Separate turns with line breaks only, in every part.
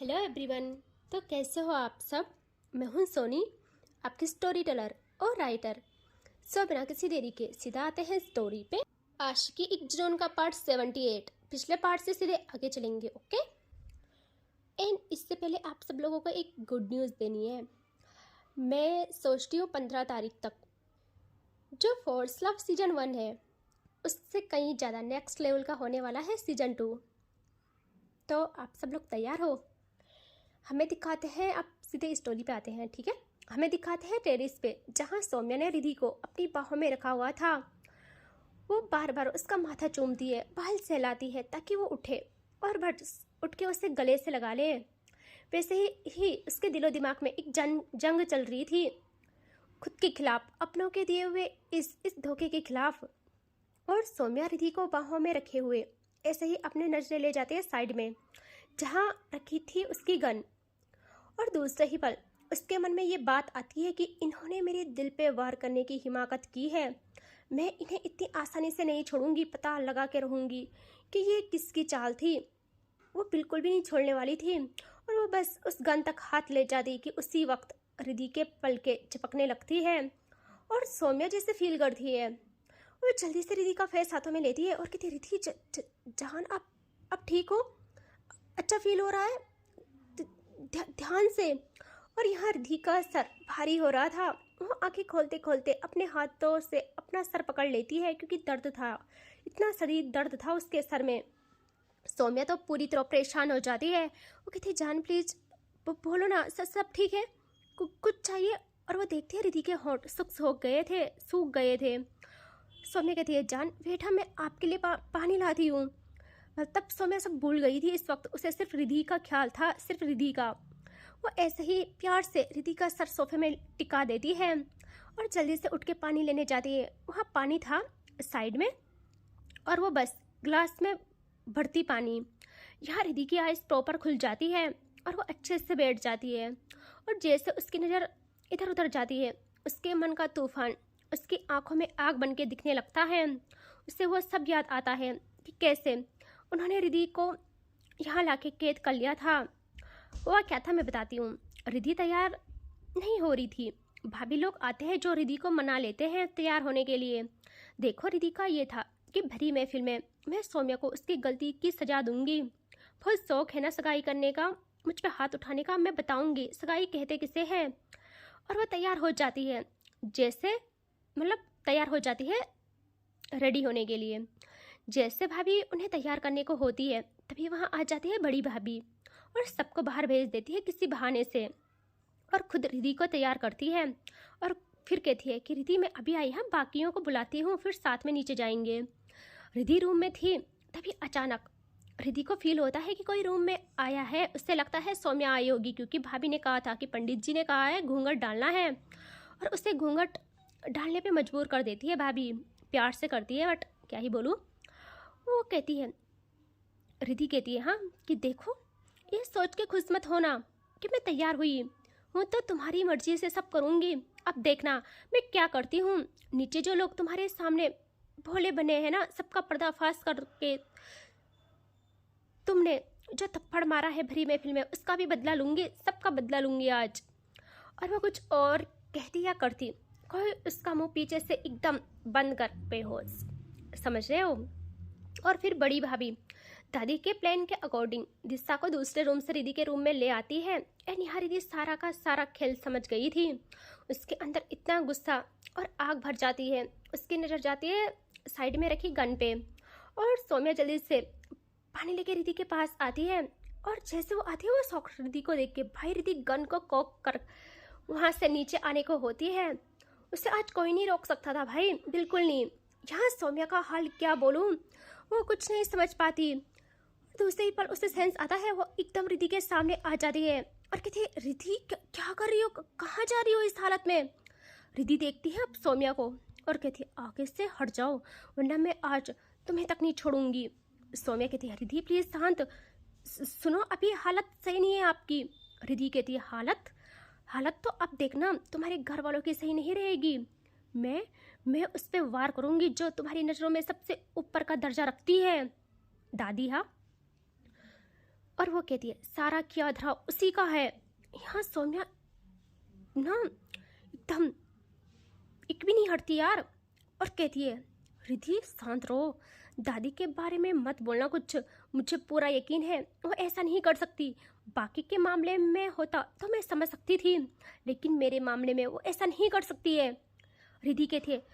Hello everyone. तो कैसे हो आप सब। मैं हूं सोनी, आपकी स्टोरी टेलर और राइटर। बिना किसी देरी के सीधा आते हैं स्टोरी पे। आशिकी एक जुनून का पार्ट 78। पिछले पार्ट से सीधे आगे चलेंगे, ओके। एंड इससे पहले आप सब लोगों को एक गुड न्यूज़ देनी है। मैं सोचती हूँ 15 तारीख तक जो फोर्स लव सीजन 1 है उससे कहीं ज़्यादा नेक्स्ट लेवल का होने वाला है सीजन 2। तो आप सब लोग तैयार हो। हमें दिखाते हैं, आप सीधे स्टोरी पे आते हैं, ठीक है। हमें दिखाते हैं टेरेस पे जहाँ सौम्या ने रिधि को अपनी बाहों में रखा हुआ था। वो बार बार उसका माथा चूमती है, बाल सहलाती है ताकि वो उठे और उठ के उसे गले से लगा ले। वैसे ही उसके दिलो दिमाग में एक जंग चल रही थी, खुद के खिलाफ, अपनों के दिए हुए इस धोखे के खिलाफ। और सौम्या रिधि को बाहों में रखे हुए ऐसे ही अपने नजरें ले जाते हैं साइड में जहाँ रखी थी उसकी गन। और दूसरे ही पल उसके मन में ये बात आती है कि इन्होंने मेरे दिल पे वार करने की हिमाकत की है, मैं इन्हें इतनी आसानी से नहीं छोड़ूंगी, पता लगा के रहूंगी कि ये किसकी चाल थी। वो बिल्कुल भी नहीं छोड़ने वाली थी और वो बस उस गन तक हाथ ले जाती कि उसी वक्त रिधि के पलके झपकने लगती है और सौम्या जैसे फील करती है। वो जल्दी से रिधि का फेस हाथों में लेती है और कहती है, रिधि जान, आप ठीक हो? अच्छा फील हो रहा है? ध्यान से। और यहाँ रिधि का सर भारी हो रहा था। वो आंखें खोलते खोलते अपने हाथों से अपना सर पकड़ लेती है क्योंकि दर्द था, इतना शदीद दर्द था उसके सर में। सौम्या तो पूरी तरह परेशान हो जाती है। वो कहती, जान प्लीज बोलो ना, सब ठीक है? कुछ चाहिए? और वो देखती है रिधि के होंठ सूख गए थे। सौम्या कहती है, जान बेटा, मैं आपके लिए पानी लाती हूँ। तब सौम्या सब भूल गई थी। इस वक्त उसे सिर्फ रिधि का ख्याल था, सिर्फ रिधि का। वो ऐसे ही प्यार से रिधि का सर सोफे में टिका देती है और जल्दी से उठ के पानी लेने जाती है। वहाँ पानी था साइड में और वो बस ग्लास में भरती पानी। यहाँ रिधि की आइज प्रॉपर खुल जाती है और वो अच्छे से बैठ जाती है। और जैसे उसकी नज़र इधर उधर जाती है, उसके मन का तूफान उसकी आंखों में आग बन के दिखने लगता है। उसे वो सब याद आता है कि कैसे उन्होंने रिधि को यहाँ लाके कैद कर लिया था। वो क्या था मैं बताती हूँ। रिधि तैयार नहीं हो रही थी। भाभी लोग आते हैं जो रिधि को मना लेते हैं तैयार होने के लिए। देखो, रिधि का ये था कि भरी महफिल में मैं सौम्या को उसकी गलती की सजा दूंगी। बहुत शौक है ना सगाई करने का, मुझ पे हाथ उठाने का। मैं बताऊंगी सगाई कहते किसे है। और वह तैयार हो जाती है, जैसे तैयार हो जाती है रेडी होने के लिए। जैसे भाभी उन्हें तैयार करने को होती है तभी वहाँ आ जाती है बड़ी भाभी और सबको बाहर भेज देती है किसी बहाने से और खुद रिधि को तैयार करती है। और फिर कहती है कि रिधि मैं अभी आई हूँ, बाकियों को बुलाती हूँ, फिर साथ में नीचे जाएंगे। रिधि रूम में थी तभी अचानक रिधि को फील होता है कि कोई रूम में आया है। उससे लगता है सौम्या आई होगी क्योंकि भाभी ने कहा था कि पंडित जी ने कहा है घूंघट डालना है और उसे घूंघट डालने पे मजबूर कर देती है भाभी। प्यार से करती है बट क्या ही बोलूँ। वो कहती है, रिधि कहती है, हाँ, कि देखो ये सोच के खुश मत होना कि मैं तैयार हुई हूँ तो तुम्हारी मर्जी से सब करूँगी। अब देखना मैं क्या करती हूँ। नीचे जो लोग तुम्हारे सामने भोले बने हैं ना, सबका पर्दाफाश करके तुमने जो थप्पड़ मारा है भरी महफिल में उसका भी बदला लूँगी, सबका बदला लूँगी आज। और वो कुछ और कहती या करती, कोई उसका मुंह पीछे से एकदम बंद कर बेहोश, समझ रहे हो। और फिर बड़ी भाभी दादी के प्लान के अकॉर्डिंग दिशा को दूसरे रूम से रिधि के रूम में ले आती है। एंड यहाँ रिधि सारा का सारा खेल समझ गई थी। उसके अंदर इतना गुस्सा और आग भर जाती है। उसकी नज़र जाती है साइड में रखी गन पे और सौम्या जल्दी से पानी लेके रिधि के पास आती है। और जैसे वो आती है वो शौक रिधि को देख के, भाई रिधि गन को कॉक कर वहाँ से नीचे आने को होती है। उसे आज कोई नहीं रोक सकता था भाई, बिल्कुल नहीं। यहाँ सौम्या का हाल क्या बोलूँ, वो कुछ नहीं समझ पाती। दूसरे ही पल उसे सेंस आता है, वो एकदम रिधि के सामने आ जाती है और कहती है, रिधि क्या कर रही हो, कहाँ जा रही हो इस हालत में? रिधि देखती है अब सौम्या को और कहती है, आगे से हट जाओ वरना मैं आज तुम्हें तक नहीं छोड़ूंगी। सौम्या कहती है, रिधि प्लीज शांत, सुनो अभी हालत सही नहीं है आपकी। रिधि कहती है, हालत तो अब देखना तुम्हारे घर वालों की सही नहीं रहेगी। मैं उस पर वार करूंगी जो तुम्हारी नजरों में सबसे ऊपर का दर्जा रखती है। दादी, हाँ और वो कहती है सारा किया धरा उसी का है। यहाँ सौम्या ना एकदम एक भी नहीं हटती यार, और कहती है रिद्धि शांत रहो, दादी के बारे में मत बोलना कुछ, मुझे पूरा यकीन है वो ऐसा नहीं कर सकती। बाकी के मामले में होता तो मैं समझ सकती थी, लेकिन मेरे मामले में वो ऐसा नहीं कर सकती है। रिद्धि कहती है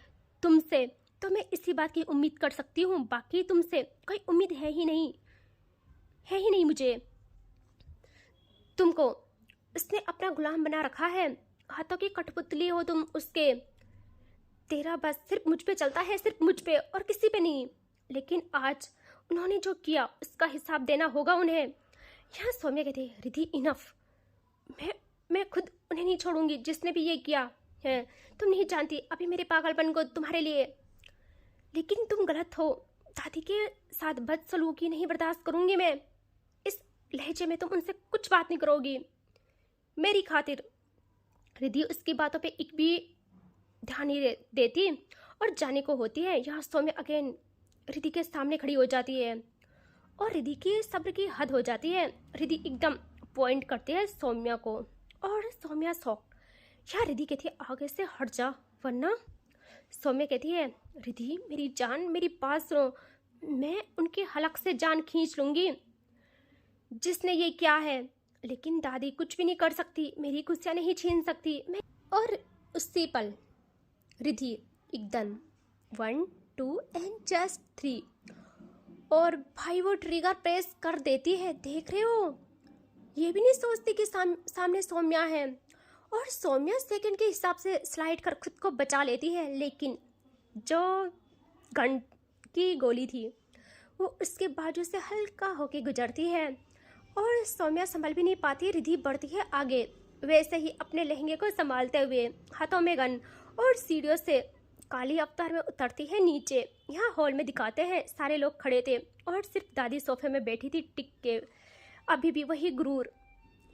तुमसे तो मैं इसी बात की उम्मीद कर सकती हूँ, बाकी तुमसे कोई उम्मीद है ही नहीं मुझे। तुमको उसने अपना गुलाम बना रखा है, हाथों की कठपुतली हो तुम उसके। तेरा बस सिर्फ मुझ पे चलता है, सिर्फ मुझ पे और किसी पे नहीं। लेकिन आज उन्होंने जो किया उसका हिसाब देना होगा उन्हें। यहाँ सौम्या कहती है रिद्धि इनफ, मैं खुद उन्हें नहीं छोड़ूंगी जिसने भी ये किया है। तुम नहीं जानती अभी मेरे पागलपन को तुम्हारे लिए, लेकिन तुम गलत हो। दादी के साथ बदसलूकी नहीं बर्दाश्त करूंगी मैं। इस लहजे में तुम उनसे कुछ बात नहीं करोगी मेरी खातिर। रिद्धि उसकी बातों पे एक भी ध्यान नहीं देती और जाने को होती है। यहाँ सौम्या अगेन रिद्धि के सामने खड़ी हो जाती है और रिद्धि की सब्र की हद हो जाती है। रिद्धि एकदम पॉइंट करती है सौम्या को और सौम्या शॉक। यहाँ रिद्धि कहती है आगे से हट जा वरना। सौम्या कहती है रिद्धि मेरी जान मेरी बात सुनो, मैं उनके हलक से जान खींच लूंगी जिसने ये किया है, लेकिन दादी कुछ भी नहीं कर सकती, मेरी खुशियाँ नहीं छीन सकती मैं। और उसी पल रिद्धि एकदम 1 2 एंड जस्ट 3 और भाई वो ट्रिगर प्रेस कर देती है। देख रहे हो, ये भी नहीं सोचती कि सामने सौम्या है, और सौम्या सेकंड के हिसाब से स्लाइड कर खुद को बचा लेती है, लेकिन जो गन की गोली थी वो उसके बाजू से हल्का होके गुजरती है और सौम्या संभल भी नहीं पाती। रिद्धि बढ़ती है आगे, वैसे ही अपने लहंगे को संभालते हुए, हाथों में गन, और सीढ़ियों से काली अवतार में उतरती है नीचे। यहाँ हॉल में दिखाते हैं सारे लोग खड़े थे और सिर्फ दादी सोफे में बैठी थी टिक के, अभी भी वही गुरूर,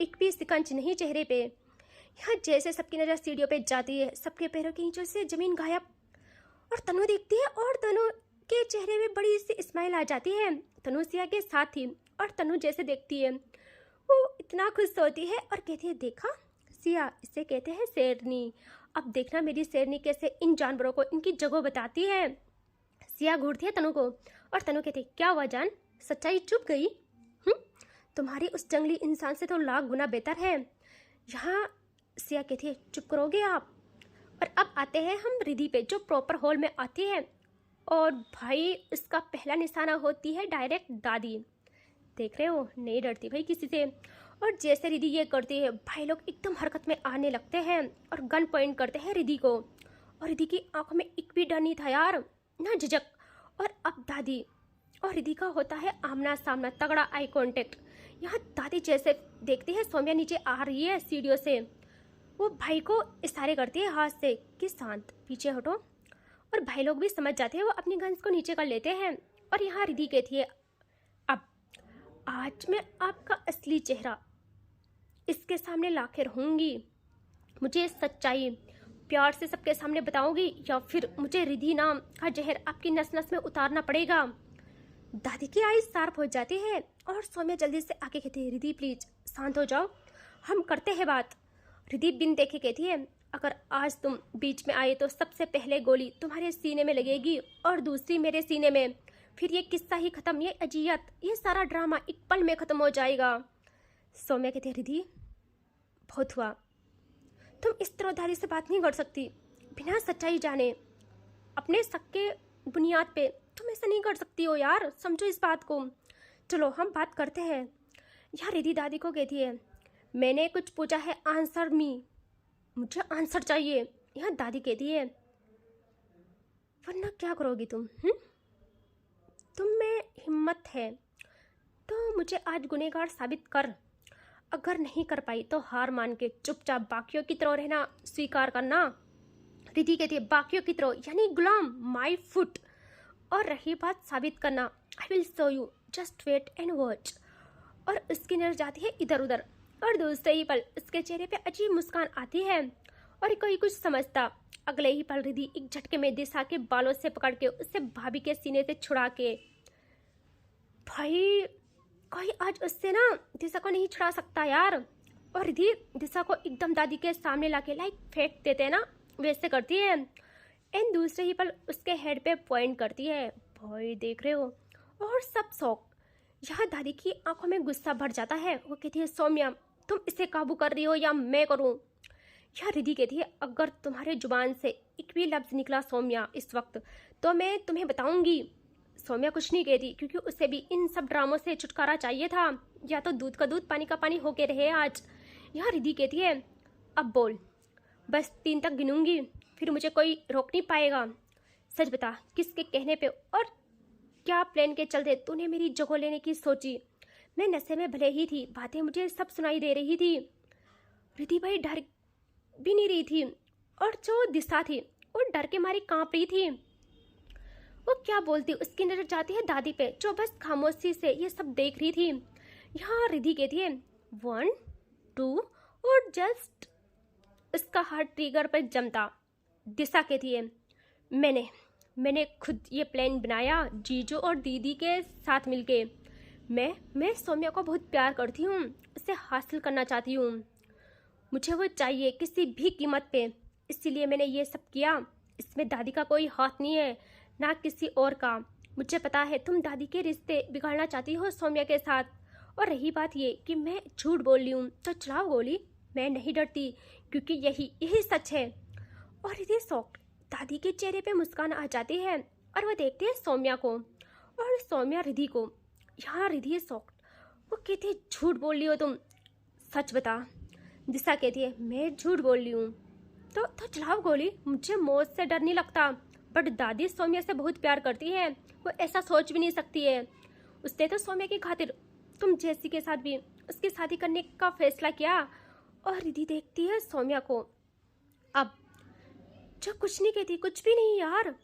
एक भी सिकंज नहीं चेहरे पे। यहाँ जैसे सबकी नज़र सीढ़ियों पे जाती है, सबके पैरों के नीचे से जमीन गायब, और तनु देखती है और तनु के चेहरे में बड़ी सी स्माइल आ जाती है। तनु सिया के साथ थी और तनु जैसे देखती है वो इतना खुश होती है और कहती है देखा सिया, इसे कहते हैं शेरनी, अब देखना मेरी शेरनी कैसे इन जानवरों को इनकी जगह बताती है। सिया घूरती है तनु को और तनु कहती है क्या हुआ जान, सच्चाई चुप गई? तुम्हारी उस जंगली इंसान से तो लाख गुना बेहतर है। यहाँ सिया कहती है चुप करोगे आप? और अब आते हैं हम रिद्धि पे, जो प्रॉपर हॉल में आती है और भाई उसका पहला निशाना होती है डायरेक्ट दादी। देख रहे हो, नहीं डरती भाई किसी से। और जैसे रिद्धि ये करती है, भाई लोग एकदम हरकत में आने लगते हैं और गन पॉइंट करते हैं रिद्धि को, और रिद्धि की आंखों में एक भी डर नहीं था यार, ना झिझक। और अब दादी और रिद्धि का होता है आमना सामना, तगड़ा आई कांटेक्ट। यहाँ दादी जैसे देखती है सौम्या नीचे आ रही है सीढ़ियों से, वो भाई को इशारे करती है हाथ से कि शांत पीछे हटो, और भाई लोग भी समझ जाते हैं, वो अपनी गन्स को नीचे कर लेते हैं। और यहाँ रिद्धि कहती है अब आज मैं आपका असली चेहरा इसके सामने लाके रहूंगी, मुझे सच्चाई प्यार से सबके सामने बताऊंगी, या फिर मुझे रिद्धि नाम का जहर आपकी नस नस में उतारना पड़ेगा। दादी की आईज शार्प हो जाती है और सौम्या जल्दी से आके कहती है रिद्धि प्लीज शांत हो जाओ, हम करते हैं बात। रिद्धि बिन देखे कहती है अगर आज तुम बीच में आए तो सबसे पहले गोली तुम्हारे सीने में लगेगी और दूसरी मेरे सीने में, फिर ये किस्सा ही खत्म, ये अजियत, ये सारा ड्रामा एक पल में खत्म हो जाएगा। सौम्या कहती है रिद्धि बहुत हुआ, तुम इस तरह दादी से बात नहीं कर सकती, बिना सच्चाई जाने अपने शक के बुनियाद पे तुम ऐसा नहीं कर सकती हो यार, समझो इस बात को, चलो हम बात करते हैं। यार रिद्धि दादी को कहती है मैंने कुछ पूछा है, आंसर मी, मुझे आंसर चाहिए। यहाँ दादी कहती है वरना क्या करोगी तुम? तुम में हिम्मत है तो मुझे आज गुनहगार साबित कर, अगर नहीं कर पाई तो हार मान के चुपचाप बाकियों की तरह रहना स्वीकार करना। रिद्धि कहती है बाकियों की तरह यानी गुलाम, माई फुट, और रही बात साबित करना, I will show you, just wait and watch. और उसकी नजर जाती है इधर उधर और दूसरे ही पल उसके चेहरे पे अजीब मुस्कान आती है और कोई कुछ समझता। अगले ही पल रिद्धि एक झटके में दिशा के बालों से पकड़ के उसे भाभी के सीने से छुड़ा के, भाई कोई आज उससे ना दिशा को नहीं छुड़ा सकता यार। और रिधि दिशा को एकदम दादी के सामने लाके लाइक फेंक देते हैं ना, वैसे करती है। एंड दूसरे ही पल उसके हेड पे पॉइंट करती है। भाई देख रहे हो, और सब शौक। यहाँ दादी की आंखों में गुस्सा भर जाता है। वो कहती है सौम्या तुम इसे काबू कर रही हो या मैं करूँ। यह रिधि कहती है अगर तुम्हारे जुबान से एक भी लफ्ज निकला सौम्या इस वक्त तो मैं तुम्हें बताऊंगी। सौम्या कुछ नहीं कहती क्योंकि उसे भी इन सब ड्रामों से छुटकारा चाहिए था। या तो दूध का दूध पानी का पानी होके रहे आज। यह रिधि कहती है अब बोल, बस 3 तक गिनूंगी फिर मुझे कोई रोक नहीं पाएगा। सच बता किसके कहने पे और क्या प्लान के चलते तूने मेरी जगह लेने की सोची। मैं नशे में भले ही थी, बातें मुझे सब सुनाई दे रही थी। रिधि भाई डर भी नहीं रही थी और जो दिशा थी वो डर के मारी कांप रही थी। वो क्या बोलती, उसकी नजर जाती है दादी पे जो बस खामोशी से ये सब देख रही थी। यहाँ रिधि कहती है 1 2 और जस्ट उसका हार्ट ट्रिगर पर जमता। दिशा कहती है मैंने खुद ये प्लान बनाया जीजू और दीदी के साथ मिलके। मैं सौम्या को बहुत प्यार करती हूँ, उसे हासिल करना चाहती हूँ, मुझे वो चाहिए किसी भी कीमत पे, इसीलिए मैंने ये सब किया। इसमें दादी का कोई हाथ नहीं है ना किसी और का। मुझे पता है तुम दादी के रिश्ते बिगाड़ना चाहती हो सौम्या के साथ। और रही बात ये कि मैं झूठ बोल रही हूँ तो चलाओ गोली, मैं नहीं डरती क्योंकि यही सच है। और रिधि शॉक्ड, दादी के चेहरे पे मुस्कान आ जाती है और वह देखती है सौम्या को और सौम्या रिधि को। यहाँ रिधि शॉक्ड, वो कहती है झूठ बोल रही हो तुम, सच बता। दिशा कहती है मैं झूठ बोल रही हूँ तो चलाओ गोली, मुझे मौत से डर नहीं लगता। बट दादी सौम्या से बहुत प्यार करती है, वो ऐसा सोच भी नहीं सकती है। उसने तो सौम्या की खातिर तुम जैसी के साथ भी उसकी शादी करने का फैसला किया। और रिधि देखती है सौम्या को अब, जो कुछ नहीं कहती, कुछ भी नहीं यार।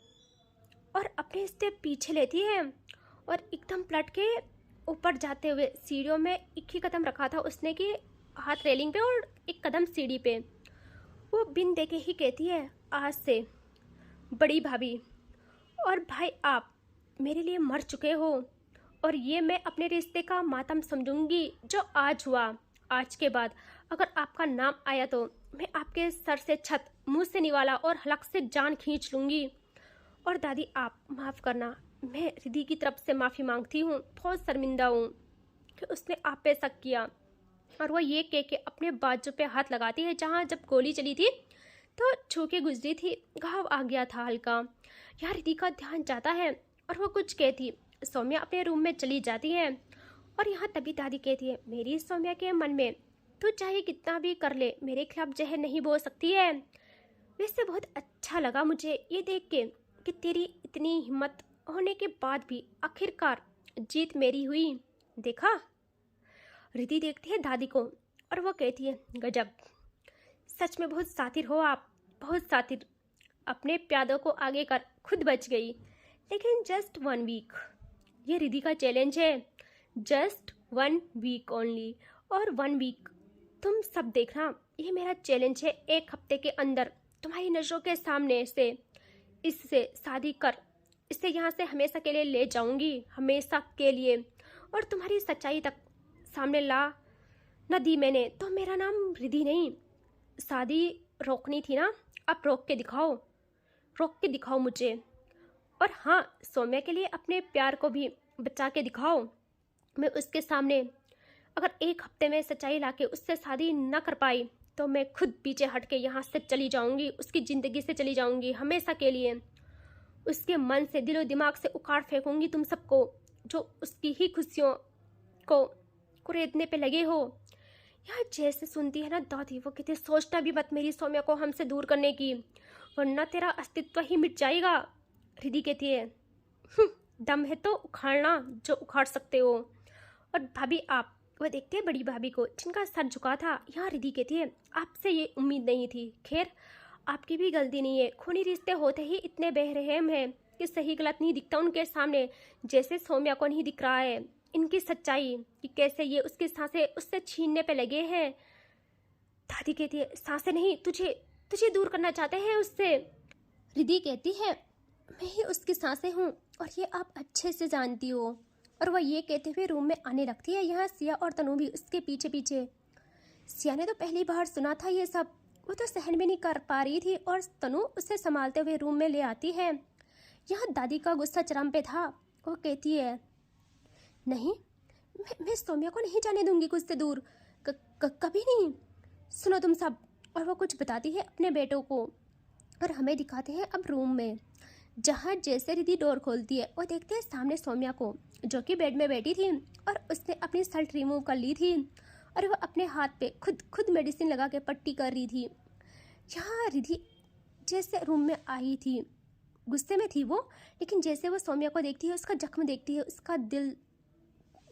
और अपने स्टेप पीछे लेती है और एकदम पलट के ऊपर जाते हुए सीढ़ियों में एक ही कदम रखा था उसने कि हाथ रेलिंग पे और एक कदम सीढ़ी पे। वो बिन देखे ही कहती है आज से बड़ी भाभी और भाई आप मेरे लिए मर चुके हो और ये मैं अपने रिश्ते का मातम समझूंगी जो आज हुआ। आज के बाद अगर आपका नाम आया तो मैं आपके सर से छत, मुंह से निवाला और हलक से जान खींच लूंगी। और दादी आप माफ़ करना, मैं रिधि की तरफ से माफ़ी मांगती हूँ, बहुत शर्मिंदा हूँ कि उसने आप पे शक किया। और वह ये कह के अपने बाजू पे हाथ लगाती है जहाँ जब गोली चली थी तो छू के गुजरी थी, घाव आ गया था हल्का। यार रिधि का ध्यान जाता है और वो कुछ कहती, सौम्या अपने रूम में चली जाती है। और यहाँ तभी दादी कहती है मेरी सौम्या के मन में तू चाहे कितना भी कर ले मेरे खिलाफ जहर नहीं बोल सकती है। वैसे बहुत अच्छा लगा मुझे ये देख के कि तेरी इतनी हिम्मत होने के बाद भी आखिरकार जीत मेरी हुई। देखा, रिधि देखती है दादी को और वो कहती है गजब, सच में बहुत सातिर हो आप, बहुत सातिर। अपने प्यादों को आगे कर खुद बच गई, लेकिन जस्ट 1 वीक, ये रिधि का चैलेंज है, जस्ट 1 वीक ओनली। और 1 वीक तुम सब देखना, ये मेरा चैलेंज है। 1 हफ्ते के अंदर तुम्हारी नज़रों के सामने से इससे शादी कर, इससे यहाँ से हमेशा के लिए ले जाऊंगी, हमेशा के लिए। और तुम्हारी सच्चाई तक सामने ला न दी मैंने तो मेरा नाम रिधि नहीं। शादी रोकनी थी ना, अब रोक के दिखाओ मुझे। और हाँ, सौम्या के लिए अपने प्यार को भी बचा के दिखाओ। मैं उसके सामने अगर 1 हफ्ते में सच्चाई लाके उससे शादी न कर पाई तो मैं खुद पीछे हट के यहाँ से चली जाऊँगी, उसकी ज़िंदगी से चली जाऊँगी हमेशा के लिए। उसके मन से, दिलो दिमाग से उखाड़ फेंकूंगी तुम सबको जो उसकी ही खुशियों को कुरेदने पे लगे हो। यार जैसे सुनती है ना दादी, वो कहती सोचना भी मत मेरी सौम्या को हमसे दूर करने की, वरना तेरा अस्तित्व ही मिट जाएगा। रिधि कहती है दम है तो उखाड़ना जो उखाड़ सकते हो। और भाभी आप, वह देखते हैं बड़ी भाभी को जिनका सर झुका था। यहाँ रिधि कहती है आपसे ये उम्मीद नहीं थी, खैर आपकी भी गलती नहीं है। खूनी रिश्ते होते ही इतने बेरहम हैं कि सही गलत नहीं दिखता उनके सामने, जैसे सौम्या को नहीं दिख रहा है इनकी सच्चाई कि कैसे ये उसकी सांसें उससे छीनने पे लगे हैं। दादी कहती है सांसें नहीं, तुझे दूर करना चाहते हैं उससे। रिधि कहती है मैं ही उसकी सांसें हूँ और ये आप अच्छे से जानती हो। और वह ये कहते हुए रूम में आने लगती है। यहाँ सिया और तनु भी उसके पीछे पीछे। सिया ने तो पहली बार सुना था ये सब, वो तो सहन भी नहीं कर पा रही थी और तनु उसे संभालते हुए रूम में ले आती है। यहाँ दादी का गुस्सा चरम पे था। वो कहती है, नहीं, मैं सौम्या को नहीं जाने दूंगी कुछ से दूर, कभी नहीं। सुनो तुम सब। और वो कुछ बताती है अपने बेटों को और हमें दिखाते हैं अब रूम में, जहाँ जैसे रिद्धि डोर खोलती है और देखते हैं सामने सौम्या को, जो कि बेड में बैठी थी और उसने अपनी शर्ट रिमूव कर ली थी और वह अपने हाथ पे खुद मेडिसिन लगा के पट्टी कर रही थी। यहाँ रिद्धि जैसे रूम में आई थी, गुस्से में थी वो, लेकिन जैसे वो सौम्या को देखती है, उसका जख्म देखती है, उसका दिल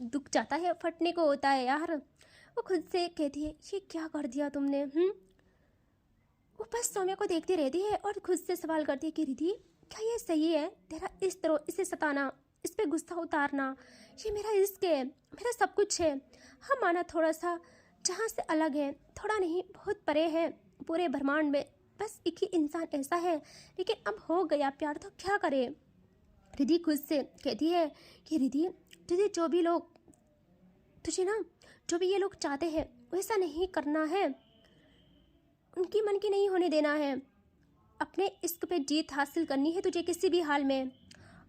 दुख जाता है, फटने को होता है यार। वो खुद से कहती है, ये क्या कर दिया तुमने? वो बस सौम्या को देखती रहती है और खुद से सवाल करती है कि रिद्धि, क्या ये सही है तेरा इस तरह इसे सताना, इस पे गुस्सा उतारना? ये मेरा इश्क है, मेरा सब कुछ है। हाँ माना थोड़ा सा जहाँ से अलग है, थोड़ा नहीं बहुत परे है पूरे ब्रह्मांड में, बस एक ही इंसान ऐसा है, लेकिन अब हो गया प्यार तो क्या करे। रिद्धि खुद से कहती है कि रिद्धि, तुझे जो भी लोग तुझे ना जो भी ये लोग चाहते हैं वैसा नहीं करना है, उनकी मन की नहीं होने देना है, अपने इश्क पे जीत हासिल करनी है तुझे किसी भी हाल में।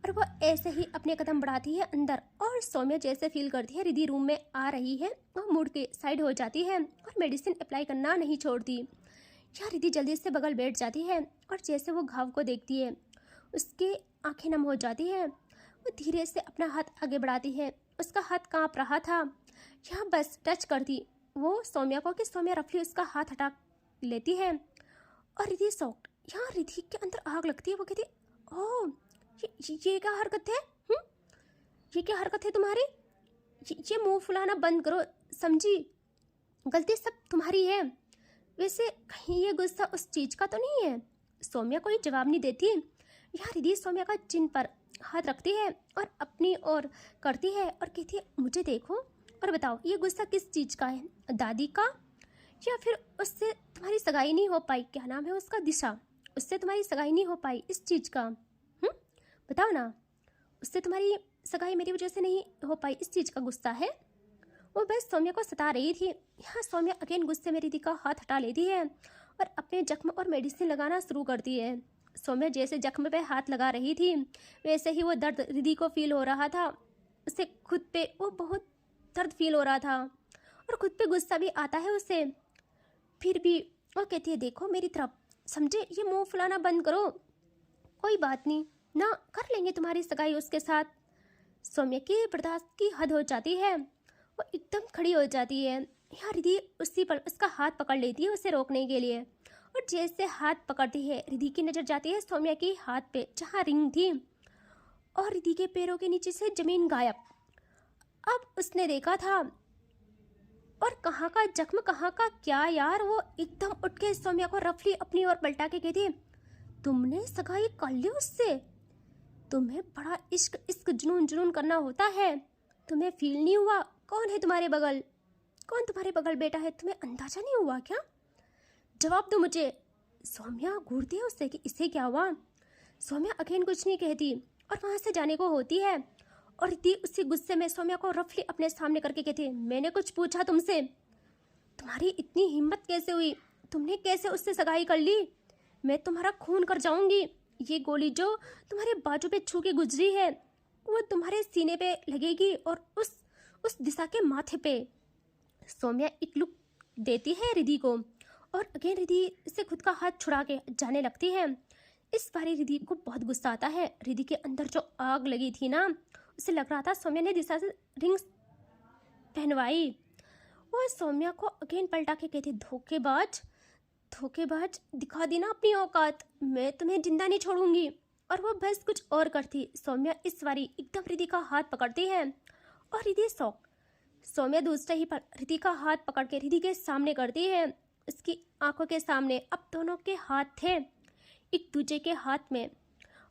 और वो ऐसे ही अपने कदम बढ़ाती है अंदर और सौम्या जैसे फील करती है रिद्धि रूम में आ रही है, वो मुड़ के साइड हो जाती है और मेडिसिन अप्लाई करना नहीं छोड़ती। यहाँ रिद्धि जल्दी से बगल बैठ जाती है और जैसे वो घाव को देखती है उसकी आंखें नम हो जाती है। वो धीरे से अपना हाथ आगे बढ़ाती है, उसका हाथ कांप रहा था। यहाँ बस टच करती वो सौम्या को कि सौम्या रफली उसका हाथ हटा लेती है और रिद्धि शॉक्ड। यहाँ रिद्धि के अंदर आग लगती है। वो कहती, ओह ये क्या हरकत है? ये क्या हरकत है तुम्हारी? ये मुंह फुलाना बंद करो, समझी? गलती सब तुम्हारी है। वैसे कहीं ये गुस्सा उस चीज का तो नहीं है? सौम्या कोई जवाब नहीं देती। यहाँ रिद्धि सौम्या का चिन पर हाथ रखती है और अपनी ओर करती है और कहती है, मुझे देखो और बताओ ये गुस्सा किस चीज का है? दादी का, या फिर उससे तुम्हारी सगाई नहीं हो पाई, क्या नाम है उसका, दिशा, उससे तुम्हारी सगाई नहीं हो पाई इस चीज का? बताओ ना, उससे तुम्हारी सगाई मेरी वजह से नहीं हो पाई इस चीज का गुस्सा है? वो बस सौम्या को सता रही थी। यहाँ सौम्या अगेन गुस्से में रिद्धि का हाथ हटा लेती है और अपने जख्म और मेडिसिन लगाना शुरू करती है। सौम्या जैसे जख्म पे हाथ लगा रही थी वैसे ही वो दर्द रिद्धि को फील हो रहा था। उसे खुद पे वो बहुत दर्द फील हो रहा था और खुद पे गुस्सा भी आता है उसे। फिर भी वो कहती है, देखो मेरी तरफ, समझे? ये मुंह फुलाना बंद करो, कोई बात नहीं ना, कर लेंगे तुम्हारी सगाई उसके साथ। सौम्या की बर्दाश्त की हद हो जाती है, वो एकदम खड़ी हो जाती है। यहाँ रिद्धि उसी पर उसका हाथ पकड़ लेती है उसे रोकने के लिए और जैसे हाथ पकड़ती है रिद्धि की नज़र जाती है सौम्या के हाथ पे जहाँ रिंग थी और रिद्धि के पैरों के नीचे से जमीन गायब। अब उसने देखा था और कहाँ का जख्म कहाँ का क्या यार। वो एकदम उठ के सौम्या को रफली अपनी ओर पलटा के कहती, तुमने सगाई कर ली उससे? तुम्हें बड़ा इश्क इश्क जुनून जुनून करना होता है, तुम्हें फील नहीं हुआ? कौन है तुम्हारे बगल? कौन तुम्हारे बगल बेटा है? तुम्हें अंदाजा नहीं हुआ क्या? जवाब दो मुझे। सौम्या घूरती है उससे कि इसे क्या हुआ। सौम्या अगेन कुछ नहीं कहती और वहां से जाने को होती है और रिद्धि उसी गुस्से में सौम्या को रफली अपने सामने करके कहती है, मैंने कुछ पूछा तुमसे? तुम्हारी इतनी हिम्मत कैसे हुई? तुमने कैसे उससे सगाई कर ली? मैं तुम्हारा खून कर जाऊंगी। ये गोली जो तुम्हारे बाजू पे छू के गुजरी है वो तुम्हारे सीने पे लगेगी और उस दिशा के माथे पे। सौम्या एक लुक देती है रिद्धि को और अगेन रिद्धि से खुद का हाथ छुड़ा के जाने लगती है। इस बारी रिद्धि को बहुत गुस्सा आता है। रिद्धि के अंदर जो आग लगी थी ना, उसे लग रहा था सौम्या ने दिशा से रिंग्स पहनवाई। वो सौम्या को अगेन पलटा के कहती, धोखेबाज, धोखेबाज, दिखा दी ना अपनी औकात, मैं तुम्हें जिंदा नहीं छोड़ूंगी। और वो बस कुछ और करती। सौम्या इस बारी एकदम रिद्धि का हाथ पकड़ती है और रिद्धि शॉक। सौम्या दूसरे ही पर रिद्धि का हाथ पकड़ के रिद्धि के सामने करती है। उसकी आंखों के सामने अब दोनों के हाथ थे एक दूसरे के हाथ में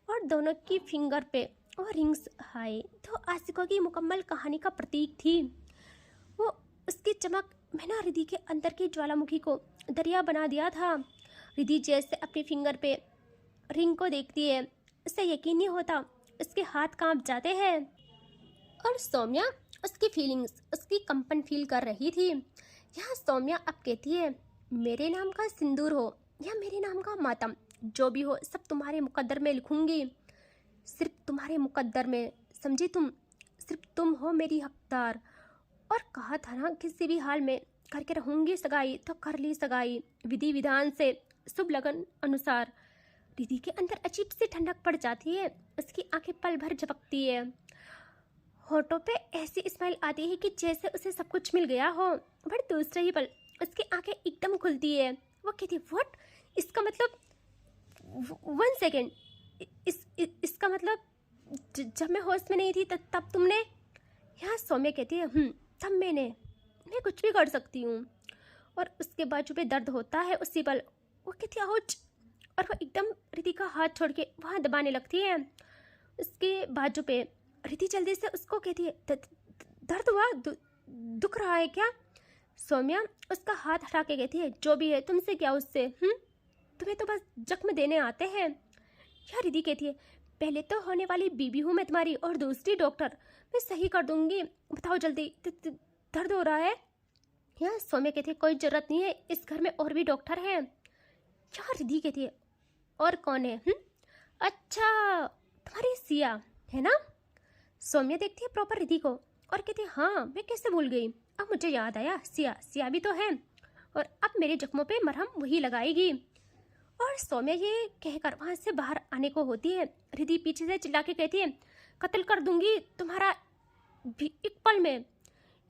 और दोनों की फिंगर पे और रिंग्स हाय तो आशिकों की मुकम्मल कहानी का प्रतीक थी। वो उसकी चमक मैंने रिद्धि के अंदर की ज्वालामुखी को दरिया बना दिया था। रिद्धि जैसे अपनी फिंगर पे रिंग को देखती है, उसे यकीन नहीं होता, उसके हाथ कांप जाते हैं। और सौम्या उसकी फीलिंग्स, उसकी कंपन फील कर रही थी। यहाँ सौम्या अब कहती है, मेरे नाम का सिंदूर हो या मेरे नाम का मातम, जो भी हो सब तुम्हारे मुकद्दर में लिखूंगी, सिर्फ तुम्हारे मुकद्दर में, समझी तुम? सिर्फ तुम हो मेरी हकदार। और कहा था ना किसी भी हाल में करके रहूंगी सगाई, तो कर ली सगाई विधि विधान से, शुभ लगन अनुसार। रिधि के अंदर अजीब सी ठंडक पड़ जाती है, उसकी आंखें पल भर झपकती है, होठों पे ऐसी स्माइल आती है कि जैसे उसे सब कुछ मिल गया हो। बट दूसरे ही पल उसकी आंखें एकदम खुलती है। वो कहती है, व्हाट? इसका मतलब 1 सेकेंड, इसका मतलब जब मैं होश में नहीं थी तब तुमने? यहाँ सौम्या कहती है, तब मैं कुछ भी कर सकती हूँ। और उसके बाजू पे दर्द होता है उसी पल। वो कहती है, आउच। और वो एकदम रिधि का हाथ छोड़ के वहाँ दबाने लगती है उसके बाजू पे। रिधि जल्दी से उसको कहती है, दर्द हुआ? दुख रहा है क्या? सौम्या उसका हाथ हटा के कहती है, जो भी है तुमसे क्या उससे, तुम्हें तो बस जख्म देने आते हैं। यार रिधि कहती है, पहले तो होने वाली बीबी हूँ मैं तुम्हारी, और दूसरी डॉक्टर, मैं सही कर दूंगी, बताओ जल्दी दर्द हो रहा है? यार सौम्या कहती है, कोई जरूरत नहीं है, इस घर में और भी डॉक्टर हैं। यार रिधि कहती है, और कौन है? अच्छा तुम्हारी सिया है ना? सौम्या देखती है प्रॉपर रिधि को और कहती है, हाँ मैं कैसे भूल गई, अब मुझे याद आया, सिया भी तो है, और अब मेरे जख्मों पे मरहम वही लगाएगी। और सौम्या ये कहकर वहाँ से बाहर आने को होती है। रिधि पीछे से चिल्ला के कहती है, कत्ल कर दूंगी तुम्हारा भी एक पल में,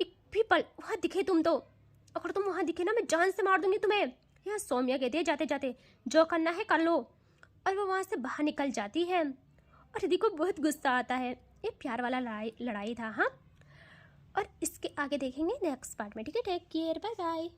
एक भी पल वहाँ दिखे तुम तो, अगर तुम वहाँ दिखे ना मैं जान से मार दूंगी तुम्हें। यहाँ सौम्या कहती है, जाते जाते जो करना है कर लो। और वो वहाँ से बाहर निकल जाती है। और रिधि को बहुत गुस्सा आता है, ये प्यार वाला लड़ाई था। हाँ, और इसके आगे देखेंगे नेक्स्ट पार्ट में। ठीक है, टेक केयर, बाय बाय।